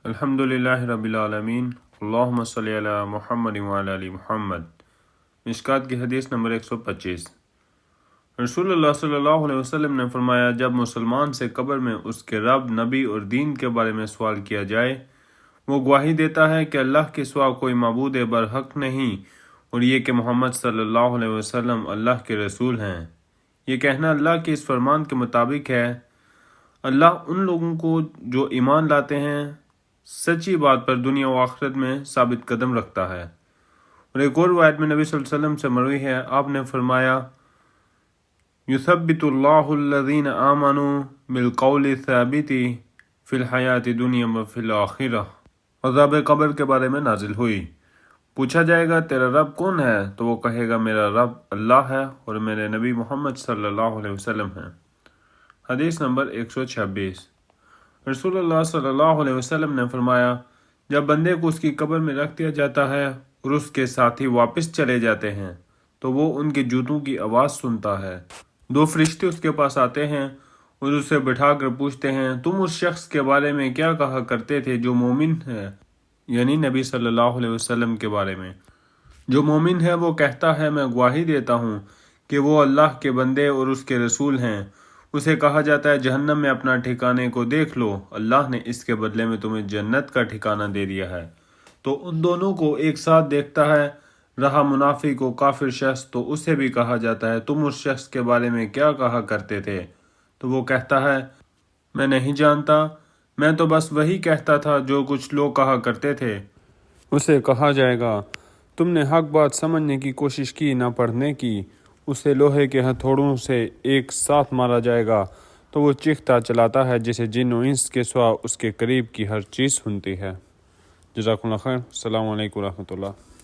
الحمدللہ رب العالمین، اللہم صلی علی محمد وعلی آل محمد۔ مشکات کی حدیث نمبر 125۔ رسول اللہ صلی اللہ علیہ وسلم نے فرمایا، جب مسلمان سے قبر میں اس کے رب، نبی اور دین کے بارے میں سوال کیا جائے، وہ گواہی دیتا ہے کہ اللہ کے سوا کوئی معبود برحق نہیں اور یہ کہ محمد صلی اللہ علیہ وسلم اللہ کے رسول ہیں۔ یہ کہنا اللہ کے اس فرمان کے مطابق ہے۔ اللہ ان لوگوں کو جو ایمان لاتے ہیں سچی بات پر دنیا و آخرت میں ثابت قدم رکھتا ہے۔ اور ایک اور روایت میں نبی صلی اللہ علیہ وسلم سے مروی ہے، آپ نے فرمایا، یثبت اللہ الذین آمنوا بالقول الثابت فی الحیات دنیا و فی الآخرہ۔ عذاب قبر کے بارے میں نازل ہوئی۔ پوچھا جائے گا تیرا رب کون ہے؟ تو وہ کہے گا میرا رب اللہ ہے اور میرے نبی محمد صلی اللہ علیہ وسلم ہیں۔ حدیث نمبر 126۔ رسول اللہ صلی اللہ علیہ وسلم نے فرمایا، جب بندے کو اس کی قبر میں رکھ دیا جاتا ہے اور اس کے ساتھی واپس چلے جاتے ہیں تو وہ ان کے جوتوں کی آواز سنتا ہے۔ دو فرشتے اس کے پاس آتے ہیں اور اسے بٹھا کر پوچھتے ہیں، تم اس شخص کے بارے میں کیا کہا کرتے تھے جو مومن ہے؟ یعنی نبی صلی اللہ علیہ وسلم کے بارے میں۔ جو مومن ہے وہ کہتا ہے، میں گواہی دیتا ہوں کہ وہ اللہ کے بندے اور اس کے رسول ہیں۔ اسے کہا جاتا ہے، جہنم میں اپنا ٹھکانے کو دیکھ لو، اللہ نے اس کے بدلے میں تمہیں جنت کا ٹھکانہ دے دیا ہے۔ تو ان دونوں کو ایک ساتھ دیکھتا ہے۔ رہا منافق و کافر شخص تو اسے بھی کہا جاتا ہے، تم اس شخص کے بارے میں کیا کہا کرتے تھے؟ تو وہ کہتا ہے، میں نہیں جانتا، میں تو بس وہی کہتا تھا جو کچھ لوگ کہا کرتے تھے۔ اسے کہا جائے گا، تم نے حق بات سمجھنے کی کوشش کی، نہ پڑھنے کی۔ اسے لوہے کے ہتھوڑوں سے ایک ساتھ مارا جائے گا تو وہ چیختا چلاتا ہے جسے جن و انس کے سوا اس کے قریب کی ہر چیز سنتی ہے۔ جزاکم اللہ خیر۔ السلام علیکم ورحمۃ اللہ۔